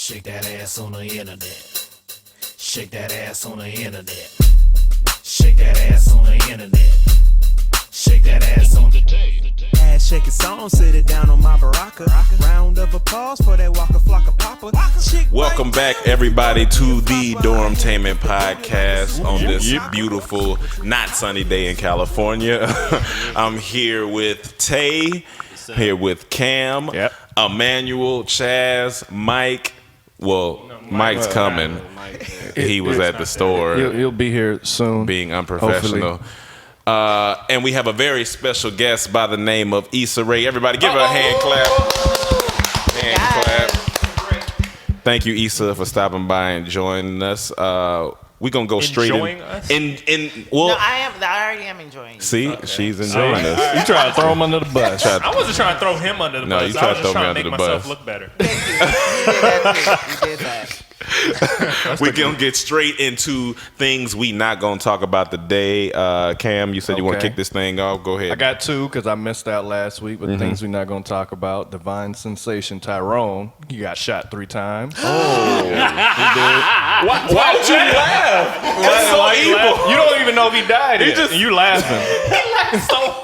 Shake that ass on the internet. Shake that ass on the internet. Shake that ass on the internet. Shake that ass on the day. Ass shaking song, sit it down on my baraka. Round of applause for that waka flocka papa. Welcome back, everybody, to the Dormtainment podcast on this beautiful, not sunny day in California. I'm here with Tay, here with Cam, Emmanuel, Chaz, Mike. Well, Mike's coming. He was at the store. He'll be here soon. Being unprofessional. And we have a very special guest by the name of Issa Rae. Everybody give her a hand clap. Hand clap. Thank you, Issa, for stopping by and joining us. We're going to go straight enjoying us? No, I already am enjoying it. See, she's enjoying us. You try to throw him under the bus. I wasn't trying to throw him under the bus. No, you tried to throw me I under was just trying to the make myself bus. look better. You did that. We're going to get straight into things we not going to talk about today. Cam, you said you want to Okay. kick this thing off. Go ahead. I got two because I missed out last week, but things we're not going to talk about. Divine sensation Tyrone, he got shot 3 times. Oh. He did. Why would you laugh? That's so evil. You don't even know if he died yet. You laughing. He laughed so hard.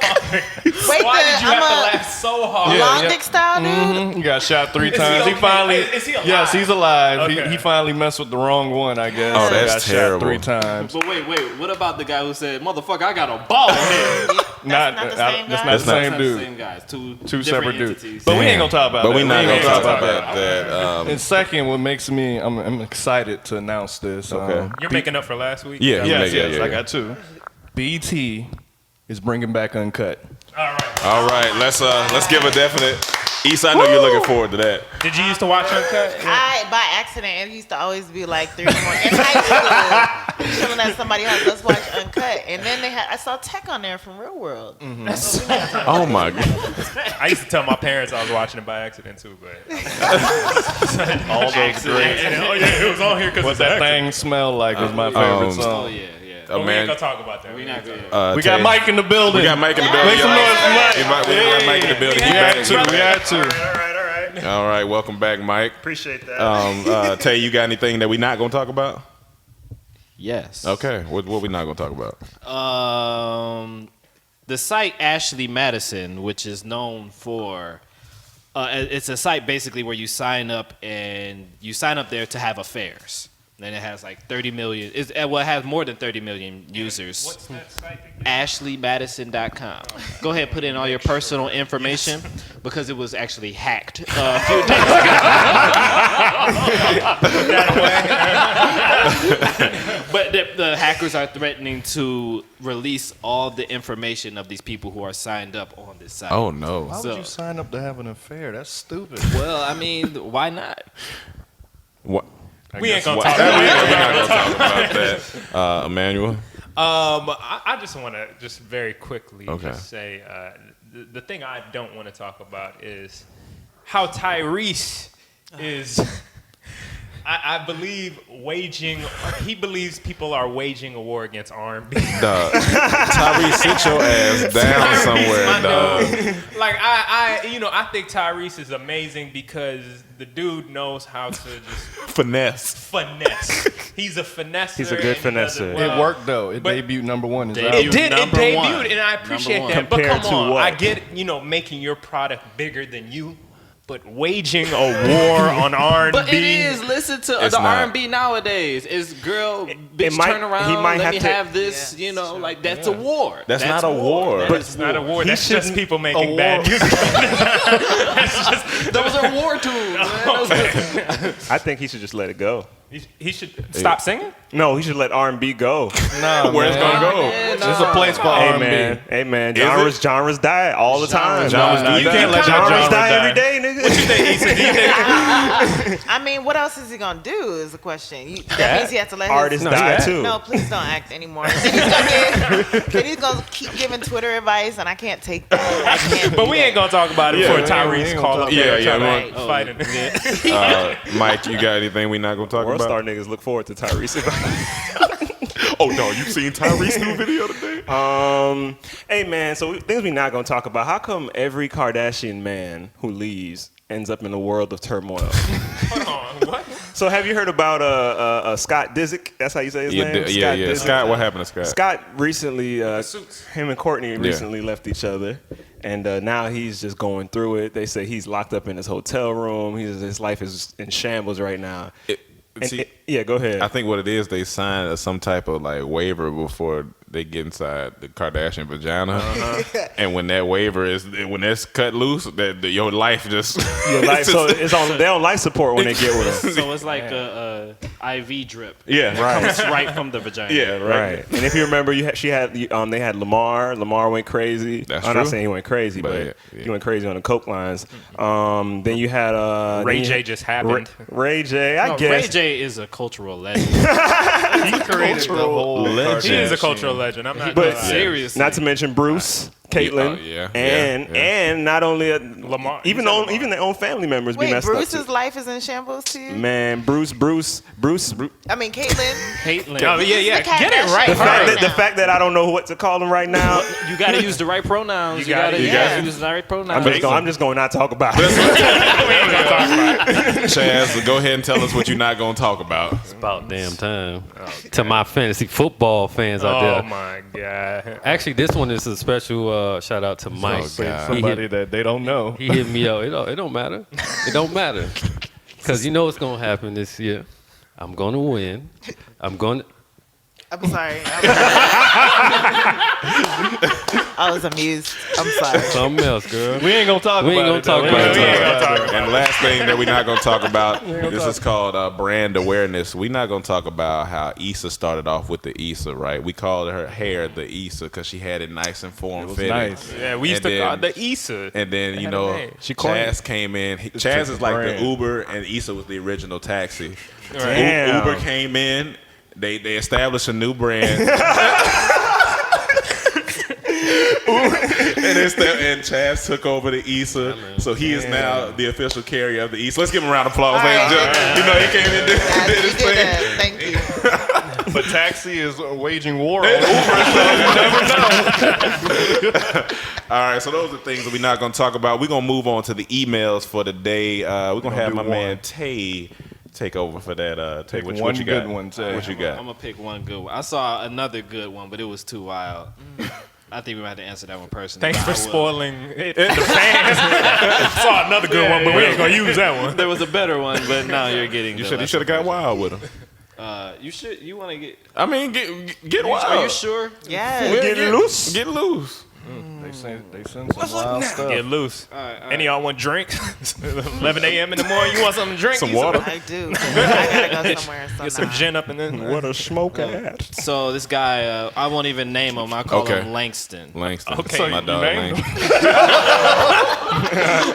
Wait, Why did you have to laugh so hard? long dick style, dude? He got shot 3 Is he times. okay? He finally. Is he alive? Yes, he's alive. Okay. He finally messed with the wrong one, I guess. Oh, He that's got terrible. Shot 3 times. But wait, what about the guy who said, "Motherfucker, I got a ball head"? Not the same That's guy? not the same Not dude. the same guys. Two Two different separate dudes. entities. But we ain't gonna talk about But that. we're not We going ain't to talk gonna about that. And second, what makes me, I'm excited to announce this. Okay. You're making up for last week? Yeah. Yes, Yeah. I got 2. BT is bringing back Uncut. All right. All right, let's give a definite. Issa, I know you're looking forward to that. Did you used to watch Uncut? I, by accident, it used to always be like 3 in the morning. In high school, chilling at somebody's house, let's watch Uncut. And then I saw Tech on there from Real World. Oh my God. I used to tell my parents I was watching it by accident too, but All those great. oh yeah, it was on here because What that thing smelled like was my favorite Oh song. yeah. But we ain't gonna talk about that. We not good. We got Mike in the building. We got Mike in the building. Make some noise for Mike. We got Mike in the building. We had to. All right. All right, welcome back, Mike. Appreciate that. Tay, you got anything that we not gonna talk about? Yes. Okay, what we not gonna talk about? The site Ashley Madison, which is known for, it's a site basically where you sign up there to have affairs. And it has like 30 million. It has more than 30 million users. What's that site? AshleyMadison.com. Go ahead, put in all your personal information because it was actually hacked a few days ago. But the hackers are threatening to release all the information of these people who are signed up on this site. Oh no. Why would you sign up to have an affair? That's stupid. Well, I mean, why not? What? We ain't gonna We're talk not about gonna talk about that. Emmanuel. I just want to very quickly just say the thing I don't want to talk about is how Tyrese is. I believe he believes people are waging a war against R&B. Tyrese, sit your ass down somewhere, dog. Like I think Tyrese is amazing because the dude knows how to just Finesse. He's a finesser. He's a good finesser. It worked though. It But- debuted #1. It's It out. It did. Number It debuted, one. and I appreciate Number that. one. But Compared come to on, what? I get making your product bigger than you, but waging a war on R&B. But it is. Listen to It's the not. R&B nowadays. Is girl, bitch, might- turn around. he might let have me to- have this. Like that's a war. That's not a war. That But is It's not a war. He That's just shouldn't- people making bad music. Those are war tools. Man. I think he should just let it go. He should stop singing. No, he should let R&B go. Nah, where it's man. gonna go? There's a place for Hey R&B. man, Is it? genres die all the time. Genres do you die. can't let Genres genres die die. every day, nigga. I mean, what else is he gonna do? Is the question. That means he has to let Artists his die too. No, please don't act anymore. Then he's gonna keep giving Twitter advice, and I can't take that. I can't But do we that. ain't gonna talk about it Yeah, before we Tyrese ain't call gonna up talk there about trying it. to fight him. Mike, you got anything we not gonna talk World about? Star niggas look forward to Tyrese. Oh no, you seen Tyrese new video today? Hey man, so things we not gonna talk about. How come every Kardashian man who leaves ends up in a world of turmoil? Hold on, what? So have you heard about Scott Disick? That's how you say his name? Yeah. Scott, what happened to Scott? Scott recently, him and Courtney recently left each other. And now he's just going through it. They say he's locked up in his hotel room. His life is in shambles right now. Go ahead. I think what it is, they signed some type of like waiver before they get inside the Kardashian vagina, and when that waiver when that's cut loose, your life just so they're on life support when they get with them. So it's like a IV drip. Yeah, Comes right from the vagina. Yeah, right. And if you remember, they had Lamar. Lamar went crazy. That's I'm true. not saying he went crazy, but he went crazy on the coke lines. Then you had Ray J just happened. Ray J, I guess. Ray J is a cultural legend. He created the whole He is a cultural legend. I'm not. But seriously, not to mention Bruce, Caitlyn, and not only Lamar, even their own family members be Wait, messed up. Bruce's life is in shambles too? Man, Bruce. I mean, Caitlyn. Oh, yeah. The Get it right. The fact that I don't know what to call him right now. you got to use the right pronouns. You got to use the right pronouns. I'm just going to not talk about it. Chaz, go ahead and tell us what you're not going to talk about. It's about damn time. To my fantasy football fans out there. Oh my God. Actually, this one is a special shout out to Mike. Somebody that they don't know. He hit me up. It don't matter. It don't matter. Because you know what's going to happen this year. I'm going to win. I'm sorry. I was amused. I'm sorry. Something else, girl. We ain't gonna talk about it. And last thing that we're not going to talk about, this is called brand awareness. We're not going to talk about how Issa started off with the Issa, right? We called her hair the Issa because she had it nice and form-fitting. Nice. Yeah, we used to call it the Issa. And then, Chaz came in. Chaz is like the Uber, and Issa was the original taxi. Damn. Uber came in. They established a new brand. And Chaz took over the Issa, so he is now the official carrier of the Issa. Let's give him a round of applause. He came in and did his thing. Thank you. But Taxi is waging war on Uber, All right, so those are things that we're not going to talk about. We're going to move on to the emails for the day. We're going to have my man Tay take over for that. Tay, what you got? What you got? I'm going to pick one good one. I saw another good one, but it was too wild. I think we might have to answer that one personally. Thanks for spoiling it for the fans. Saw another good one, but we ain't gonna use that one. There was a better one, but now you're getting. You should have got wild with him. You want to get? I mean, get wild. Are you sure? Yeah. Get loose. Get loose. They send some wild stuff. Get loose. All right. Any of y'all want drinks? 11 a.m. in the morning. You want something to drink? Some water. I do. I gotta go somewhere. Get some gin up in there. What a smoke at. So this guy, I won't even name him. I call him Langston. Langston. Okay, my you dog. named Langston.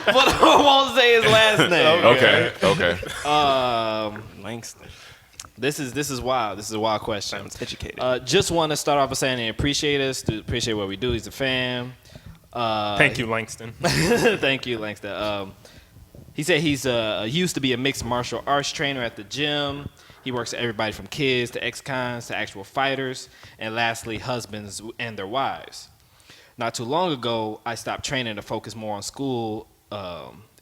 But I won't say his last name. Okay. Langston. This is wild. This is a wild question. Sounds educated. Just want to start off by saying he appreciate us, appreciate what we do. He's a fan. Thank you, Langston. Thank you, Langston. He said he used to be a mixed martial arts trainer at the gym. He works with everybody from kids to ex-cons to actual fighters, and lastly, husbands and their wives. Not too long ago, I stopped training to focus more on school,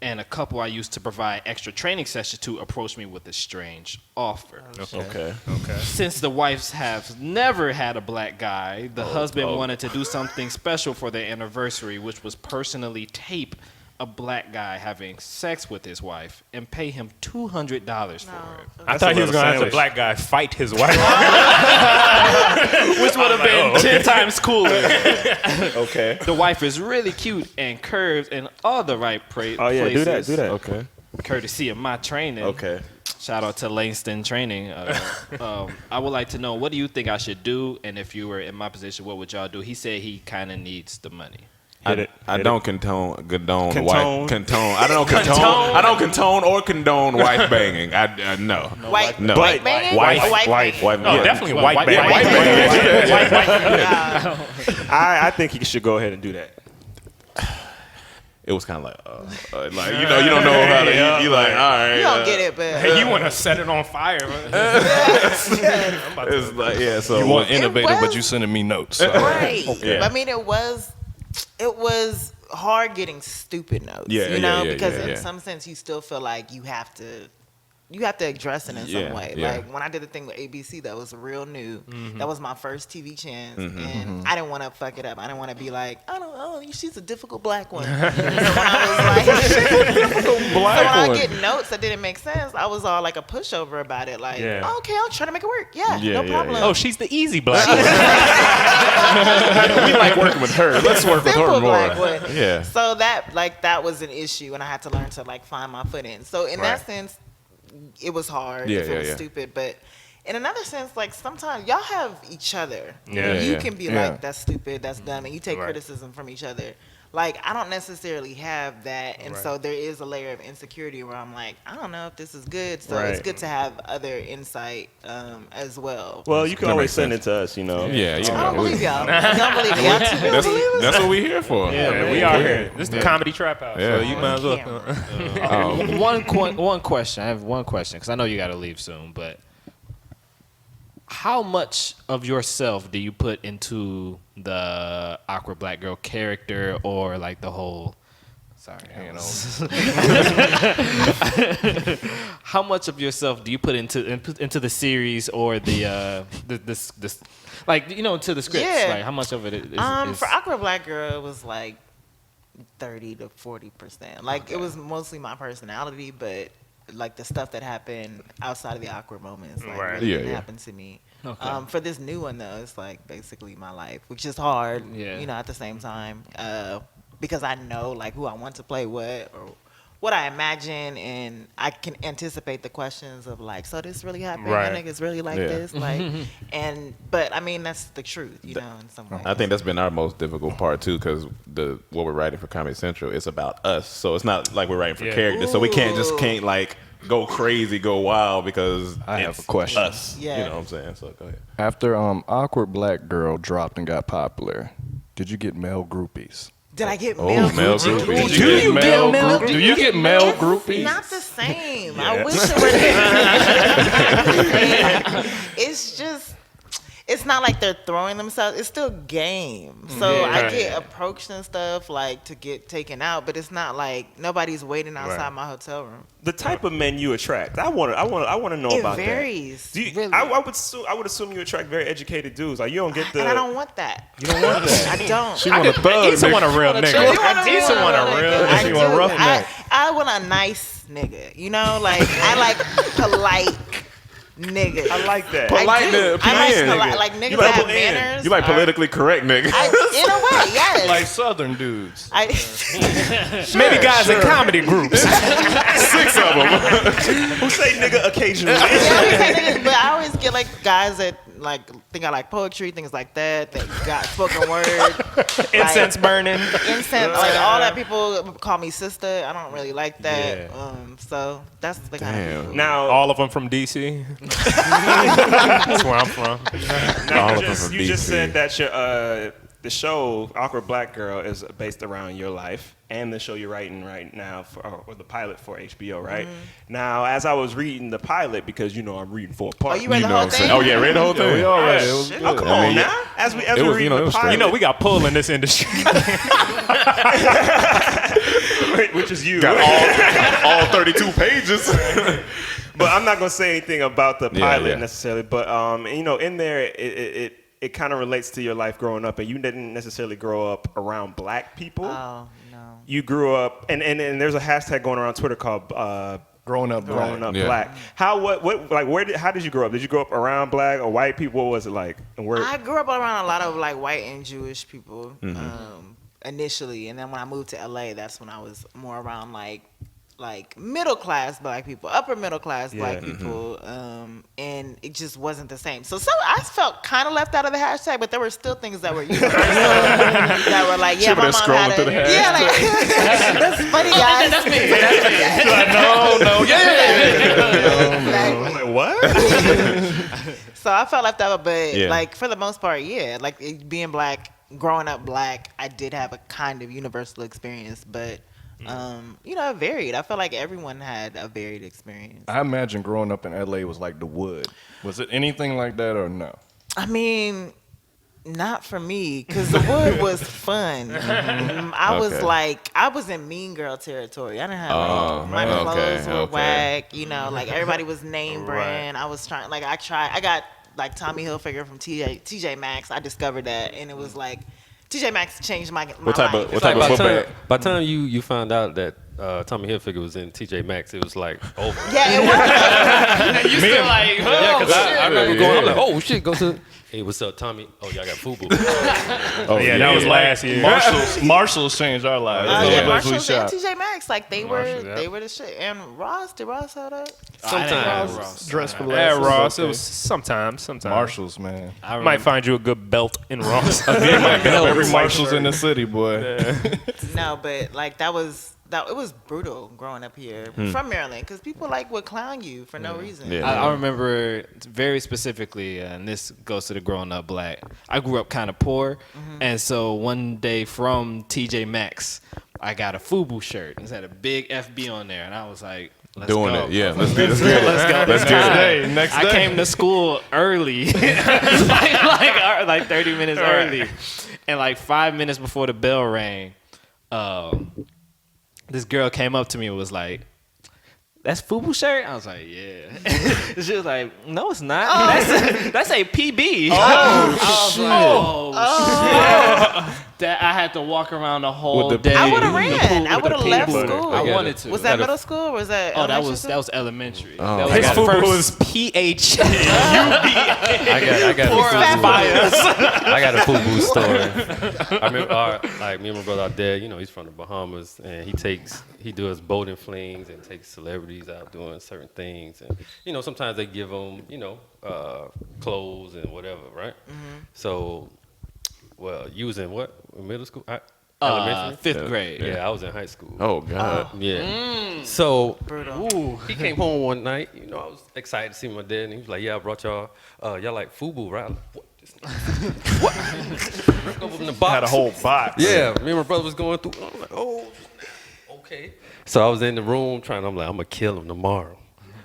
and a couple I used to provide extra training sessions to approached me with a strange offer. Okay. Since the wives have never had a black guy, the husband wanted to do something special for their anniversary, which was personally tape a black guy having sex with his wife and pay him $200 for it. I thought he was going to have the black guy fight his wife. Which would have been 10 times cooler. Okay. The wife is really cute and curves in all the right places. Oh, yeah. Do that. Okay. Courtesy of my training. Okay. Shout out to Langston Training. I would like to know, what do you think I should do? And if you were in my position, what would y'all do? He said he kind of needs the money. I don't condone or condone wife banging. No. White No. banging? White. No, Yeah. definitely white bang. I think he should go ahead and do that. It was kind of like, you don't know how to. You like, all right. You don't get it, but Hey, you want to set it on fire? It's like, yeah. So You want innovative, was- but you sending me notes. So. right. Yeah. I mean, it was hard getting stupid notes. Yeah, you know, yeah, because yeah, in yeah. some sense, you still feel like you have to you have to address it in Yeah, some way. yeah. Like when I did the thing with ABC, that was real new. That was my first TV chance, Mm-hmm. and I didn't want to fuck it up. I didn't want to be like, I don't know, she's a difficult black one. So when I was like, so when I get notes that didn't make sense, I was all like a pushover about it. Like, Yeah. oh, okay, I'll try to make it work. Yeah, Yeah, no yeah, problem. Oh, she's the easy black. We like working with her. Let's work with her Simple more. black one. Yeah. So that was an issue, and I had to learn to like find my footing. So in that sense, it was hard. Yeah, if it was yeah. stupid, but in another sense, like sometimes y'all have each other. Yeah. You Yeah. can be Yeah. like, that's stupid, that's dumb, and you take criticism from each other. Like I don't necessarily have that, and so there is a layer of insecurity where I'm like, I don't know if this is good. So it's Right. good to have other insight as well. Well, you can That always makes send sense. it to us, you know. Yeah, I don't believe y'all. I don't believe y'all. Too That's, believers. that's what we're here for. Yeah, we are here. This is the comedy trap house. Yeah. So you might as well. Camera. One question. I have one question because I know you got to leave soon. But how much of yourself do you put into the awkward black girl character, or like the whole? Sorry, how much of yourself do you put into the series or the this like into the scripts? Yeah. Like how much of it is? For Awkward Black Girl, it was like 30 to 40%. Like it was mostly my personality, but like the stuff that happened outside of the awkward moments, like really didn't happen to me. Okay. For this new one though, it's like basically my life, which is hard. Yeah. At the same time, because I know like who I want to play what or what I imagine, and I can anticipate the questions of like, so this really happened? Right. My niggas really like Yeah. this, like, but I mean that's the truth, in some ways. I think that's been our most difficult part too, because what we're writing for Comedy Central is about us. So it's not like we're writing for characters. So we can't like go crazy, go wild because I have it's a question. Us, Yeah. you know what I'm saying? So go ahead. After Awkward Black Girl dropped and got popular, did you get male groupies? Did I get Oh, male male groupies? groupies. Do you get male groupies? Do you get male It's groupies? not the same. I wish it were. It's just, it's not like they're throwing themselves. It's still game. So I get approached and stuff like to get taken out, but it's not like nobody's waiting outside my hotel room. The type of men you attract, I want to know It about varies. that. Do you, really. I would assume you attract very educated dudes. Like you don't get the. And I don't want that. You don't want that. I don't. She want a thug. Issa want a real nigga. Issa want a real I She do. want a roughneck. I want a nice nigga. Like I like polite niggas. I like that. Polite nigga, I like niggas that have manners. You like politically correct nigga. in a way, yes. Like Southern dudes. Maybe guys in comedy groups. 6 of them. Who say nigga occasionally? But I always get like guys that like think I like poetry, things like that. That got spoken word, Incense burning. incense, like all that. People call me sister. I don't really like that. So that's the kind of people. Now, All of them from DC. That's where I'm from. now all you of them from you just DC. said that the show Awkward Black Girl is based around your life, and the show you're writing right now or the pilot for HBO, right? Now, as I was reading the pilot, because I'm reading for a part. Oh, you read the whole thing? Oh yeah, read the whole thing. We all read it. It was Oh, good. come I on mean, now. As we it was, read it the was pilot, straight. We got pull in this industry. which is you. Got all 32 pages. But I'm not gonna say anything about the Yeah, pilot yeah. necessarily. But in there, it kind of relates to your life growing up, and you didn't necessarily grow up around black people. Oh no. You grew up, and there's a hashtag going around Twitter called Growing up black. growing up Yeah. black. How how did you grow up? Did you grow up around black or white people? What was it like? And where? I grew up around a lot of like white and Jewish people initially, and then when I moved to LA, that's when I was more around like middle class black people, upper middle class black people, and it just wasn't the same. So I felt kind of left out of the hashtag, but there were still things that were universal that were like, yeah, my mom scrolling had through the it. Yeah, like that's funny, guys. That's me. I was like, what? So I felt left out, but Yeah. like for the most part, yeah, like being black, growing up black, I did have a kind of universal experience, but it varied. I felt like everyone had a varied experience. I imagine growing up in LA was like the wood. Was it anything like that or no? I mean, Not for me, because the wood was fun. I was like, I was in mean girl territory. I didn't have my clothes were whack. You know, like everybody was name brand. I was trying, I got like Tommy Hilfiger from TJ Maxx. I discovered that, and it was like TJ Maxx changed my life. What type of footbag? By the time you found out that Tommy Hilfiger was in TJ Maxx, it was like over. Yeah, it was. You still like, Yeah, because I remember going, I'm like, oh shit, go to. Hey, what's up, Tommy? Oh, y'all got FUBU. That was last year. Marshalls changed our lives. Marshalls and TJ Maxx, like they were the shit. And Ross, did Ross have that? Sometimes. Dress for Yeah, less. Ross. It was sometimes. Marshalls, man. I might find you a good belt in Ross. Every Marshalls in the city, boy. No, but like it was brutal growing up here from Maryland because people would clown you for no reason. Yeah. I remember very specifically, and this goes to the growing up black. I grew up kind of poor, and so one day from TJ Maxx, I got a FUBU shirt. It had a big FB on there, and I was like, let's Doing go. it, yeah. Let's get it. Let's go. Let's get it. Next I day. came to school early, like 30 minutes early, and like 5 minutes before the bell rang, this girl came up to me and was like, "That's FUBU shirt?" I was like, "Yeah." She was like, "No, it's not. That's a PB." That I had to walk around the whole day. I would have ran. I would have left butter. school. I wanted to. Was that middle school or was that? Oh, that elementary was school? elementary. Oh. That His was FUBU first was PH. I got a FUBU story. I remember, me and my brother, our dad, he's from the Bahamas, and he does boating flings and takes celebrities out doing certain things, and sometimes they give them, clothes and whatever, right? So, well, you was in what? Middle school? Elementary? 5th grade. Yeah, I was in high school. Oh God. Yeah. So Brutal. he came home one night. I was excited to see my dad, and he was like, "Yeah, I brought y'all. Y'all like FUBU, right?" I'm like, what? What? Open the box. Had a whole box. Yeah, me and my brother was going through. I'm like, oh, okay. So I was in the room I'm like, I'm gonna kill him tomorrow.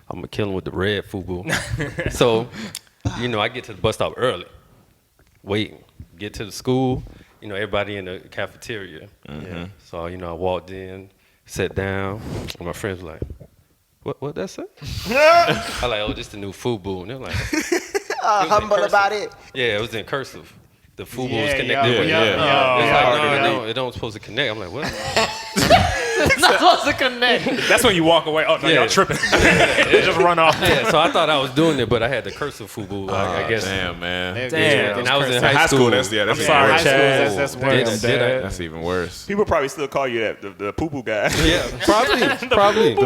I'm gonna kill him with the red FUBU. So, I get to the bus stop early. Waiting. Get to the school. Everybody in the cafeteria. Yeah. So, I walked in, sat down, and my friends were like, what that say? I like, oh, just the new FUBU. And they're like, Humble about it. yeah, it was in cursive. The FUBU was Yeah, connected with it. It don't supposed to connect. I'm like, what? It's not supposed to connect. That's when you walk away. Oh, no, Yeah. y'all tripping. It just run off. Yeah, so I thought I was doing it, but I had the cursive FUBU, I guess. Damn, man. Damn. And I was in High high school. That's I'm even sorry, worse. Chad. That's worse. That's even worse. People probably still call you that, the poo-poo guy. Yeah, probably. The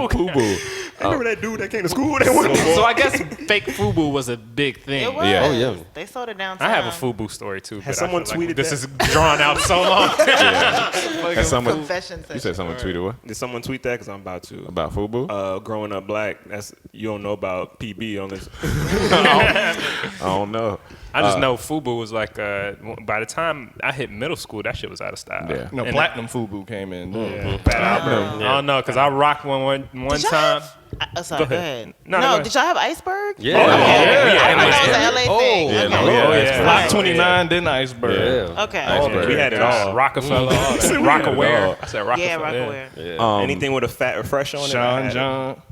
FUBU. Remember that dude that came to school? That one? So I guess fake FUBU was a big thing. It was. Yeah. Oh, yeah. They sold it downtown. I have a FUBU story too. Has but I someone feel like tweeted this that? is drawn out so long. Has someone? Confession You session. said someone tweeted what Did someone tweet that? Because I'm about to. about FUBU? Growing up black, you don't know about PB on this. I don't know. I just know FUBU was like, by the time I hit middle school, that shit was out of style. Yeah. No, And Platinum FUBU came in. Yeah, Fat Albert. I don't know, because I rocked one Did y'all time. have- sorry, Go go ahead. ahead. No, No, go ahead. did y'all have Iceberg? Yeah. I didn't know Yeah. it was an LA thing. Yeah, Okay. no, yeah. Oh, yeah. That's Block right. 29, then Iceberg. Yeah. Okay. Iceberg. We had it all. Rockefeller, all that. Rockaware. I said Rockefeller. Yeah, Rockaware. Anything with a fat or fresh on it. I Sean had it. John.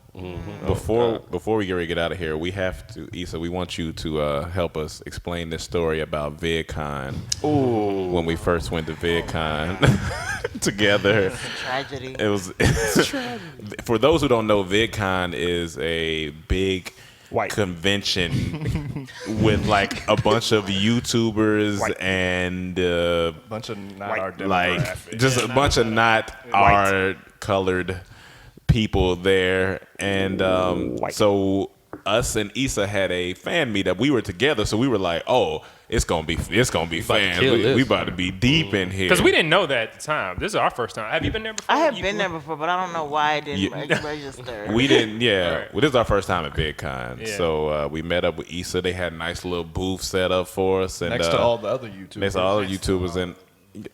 Before we get ready to get out of here, we have to, Issa, we want you to help us explain this story about VidCon. Ooh. When we first went to VidCon together. It's a tragedy. It was for those who don't know, VidCon is a big White. convention with like a bunch of YouTubers and Bunch of not our like demographic. just a bunch of not our colored people there, and so us and Issa had a fan meetup. We were together, so we were like, "Oh, it's gonna be fans. kill this. We about to be deep in here." Because we didn't know that at the time. This is our first time. Have you been there before? I have You- been there before, but I don't know why it didn't Yeah. register. We didn't, yeah. Right. Well, this is our first time at VidCon, Yeah. so we met up with Issa. They had a nice little booth set up for us, and Next to all the other YouTubers. next to all the YouTubers. And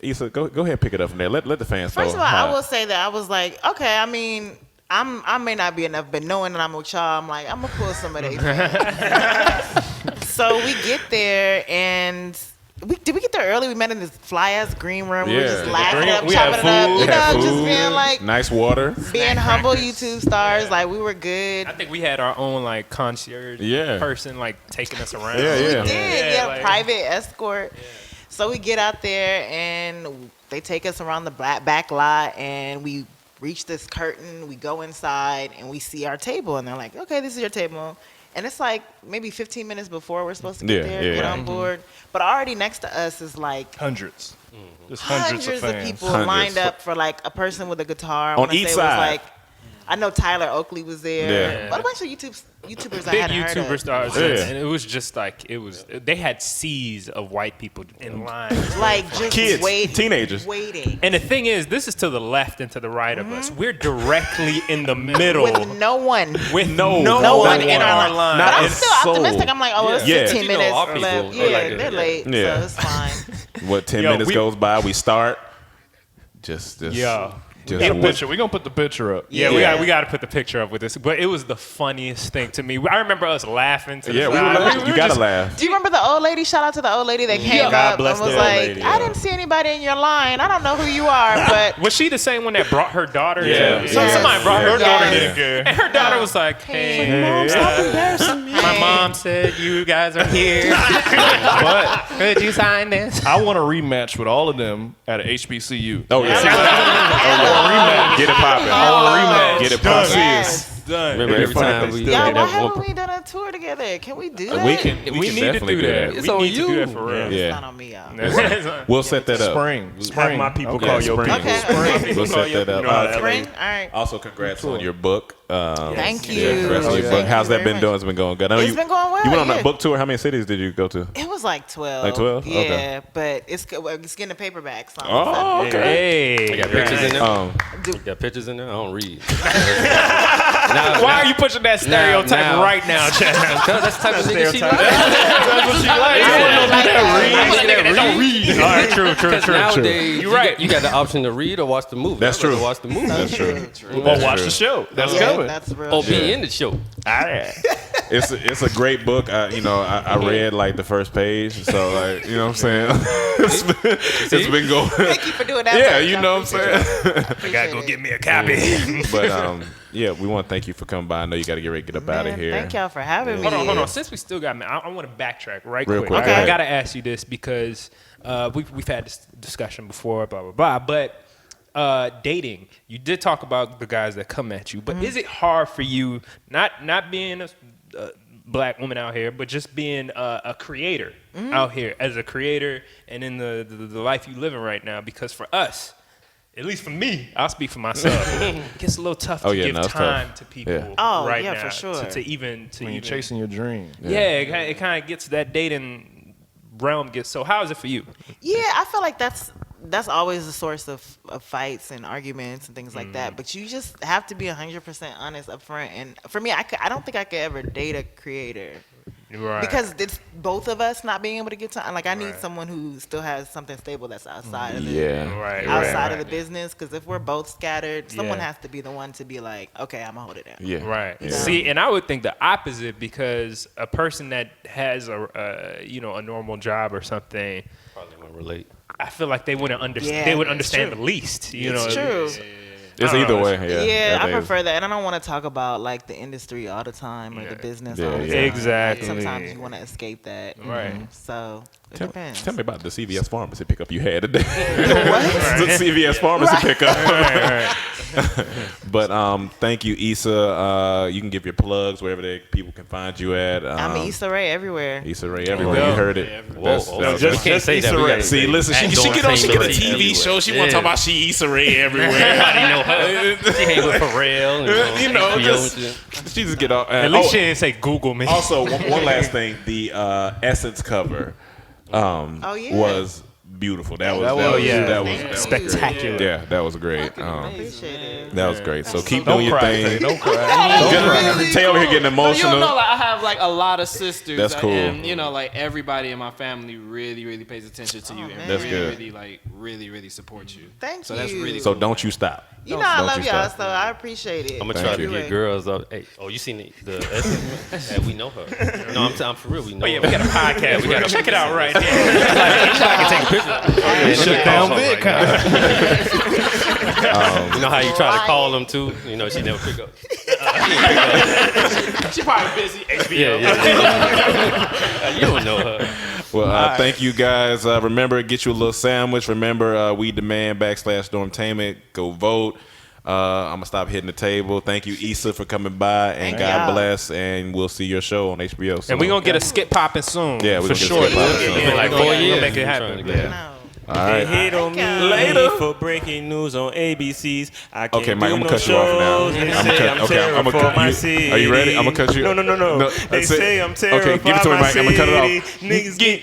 Issa, go ahead and pick it up from there. Let the fans know. First of all, I will say that I was like, okay, I mean, I may not be enough, but knowing that I'm with y'all, I'm like, I'm gonna pull some of they. So we get there, and Did we get there early? We met in this fly ass green room. We were just Yeah. laughing up, We had chopping it up. food. You We had know, just food, being like nice water. being humble YouTube stars. Like we were good. I think we had our own like concierge person like taking us around. Yeah, yeah. We did. Yeah, Yeah, like- private escort. So we get out there and they take us around the back lot and we reach this curtain. We go inside and we see our table and they're like, okay, this is your table. And it's like maybe 15 minutes before we're supposed to get there, get on board. But already next to us is like Hundreds. Just hundreds of of fans. people Hundreds. lined up for like a person with a guitar. I On wanna each say it side. was like, I know Tyler Oakley was there. Yeah. But a bunch of YouTubers I Big hadn't heard YouTuber of. stars, Yeah. and it was just like they had seas of white people in line. Like just Kids, waiting. teenagers. Waiting. And the thing is, this is to the left and to the right of us. We're directly in the middle With no one. with No No one one in our line. Not But I'm in still soul. optimistic. I'm like, oh, it's Yeah. 15 You know, minutes our people, left. they Yeah, like it. they're late, Yeah. so it's fine. What, 10 Yo, minutes we- goes by, we start. Just Yeah. just Get a wait. picture. We're going to put the picture up. Yeah, Yeah. we got to put the picture up with this. But it was the funniest thing to me. I remember us laughing. To the Yeah, we were side. laughing. were You gotta just- laugh. Do you remember the old lady? Shout out to the old lady that came God up bless and was the old like, lady, I yeah. didn't see anybody in your line. I don't know who you are, but Was she the same one that brought her daughter? Yeah. To, Yeah. Somebody brought her Yeah. daughter Yes. there. And her daughter was like, hey, Mom, stop embarrassing me. my mom said you guys are here. But Could you sign this? I want a rematch with all of them at a HBCU. Oh, yeah. Get it popping. Get it popping. Yes. Remember every time we Y'all, had why that haven't one. we done a tour together? Can we do that? We can We need to definitely do that. It's We on need to do you. that for real. It's Yeah. not on me, y'all. We'll set that up. Spring. Have my people Okay. call your Spring. people. Okay. We'll set that You know up. how that Spring? All right. Also, congrats on your book. Thank you. Yeah, congrats on your Thank book. you How's that very been much. doing? It's been going good. I know It's been going well, You went on yeah. that book tour. How many cities did you go to? It was like 12. Like 12? Yeah, Okay. but it's getting a paperback. So I'm Oh, excited. okay. Hey. You got pictures in there? You Dude, got pictures in there? I don't read. Why are you pushing that stereotype now. right now, Chad? That's the type of nigga she like. That's what she likes. Don't read. All right, true. Because nowadays, You're right. You got the option to read or watch the movie. That's I'd rather true. Watch the movie. That's true. Well, watch the show. That's yeah, coming. that's real. Or shit. be in the show. It's a great book. I read like the first page, so like you know what I'm saying. It's been going. Thank you for doing that. Yeah, for us. you know what I'm saying. I gotta go get me a copy. But yeah, we want to thank you for coming by. I know you got to get ready to get up out of Man, here. Thank y'all for having me. Hold on. Since we still got, I want to backtrack Real quick. quick. Okay. I gotta ask you this because we've had this discussion before, blah blah blah. But dating, you did talk about the guys that come at you, but is it hard for you not being a black woman out here, but just being a creator out here as a creator and in the life you living right now? Because for us, at least for me, I'll speak for myself. It gets a little tough to give no, it's time tough. to people Yeah. Oh, right yeah, now for sure. to even When you're chasing your dream. yeah, it kind of gets that dating realm gets. So how is it for you? Yeah, I feel like that's always a source of fights and arguments and things like that. But you just have to be 100% honest up front. And for me, I don't think I could ever date a creator. Right. Because it's both of us not being able to get time. Like I need someone who still has something stable that's outside of Yeah. outside of the business. Because if we're both scattered, someone Yeah. has to be the one to be like, okay, I'm gonna hold it down. Yeah. Right. Yeah. See, and I would think the opposite because a person that has a normal job or something, Probably won't relate. I feel like they wouldn't understand. Yeah, they would it's understand true. the least. You know. It's true. It's I don't either know. way. Yeah, I think prefer that, and I don't want to talk about like the industry all the time or the business Yeah, all the yeah. time. Exactly. Like, sometimes you want to escape that. Right. So it Tell, depends. tell me about the CVS pharmacy pickup you had today. The CVS pharmacy pickup. But thank you, Issa. You can give your plugs wherever people can find you at. I'm Issa Rae everywhere. Issa Rae everywhere. go. You heard it. Whoa, That's- we can't say that. We gotta See, say listen, at she get on Dormtainment a TV everywhere. show. She want to talk about she Issa Rae everywhere. Everybody know her. She hang with Pharrell. You know, HBO just- and shit. she just get off. At least she didn't say Google me. Also, one last thing. The Essence cover was beautiful. That was spectacular. Yeah, that was great. Appreciate it. That was great. So keep Don't doing your cry, thing. Tay, don't cry. Tay over here getting emotional. You know, like I have like a lot of sisters. That's cool. And you know, like everybody in my family really, really pays attention to you and That's really, good. really, like really, really support you. Thank So you. that's really So cool, don't man. you stop. You know I Don't love you y'all, stop. so I appreciate it. I'm gonna Thank try you. to get girls up. Hey, oh, you seen the yeah, we know her. No, I'm for real. We know. Oh, yeah, her. we got a podcast. We got to check it out right now. I can take a picture. Shut down VidCon. You know how you try to call them too? You know she never pick up. She probably busy. HBO. Yeah. You don't know her. Well, thank you guys. Remember, get you a little sandwich. Remember, We Demand /Dormtainment. Go vote. I'm going to stop hitting the table. Thank you, Issa, for coming by. And Thank God y'all. bless. And we'll see your show on HBO. So. And we're going to get a skip popping soon. Yeah, we're for gonna get a sure. skip popping soon. Yeah, Been like we're 4 gonna years. make it I'm happen. trying to get it. No. All They right. hate on me Later. for breaking news on ABCs. I can't Okay, Mike, do I'm no gonna cut you off now. shows. They I'm say gonna cut. I'm Okay, I'm terrible gonna cut for my you. city. Are you ready? I'm gonna cut you. No. They that's it. say I'm terrible Okay, give it to for me, my Mike. I'm gonna cut it city. off. Niggas get.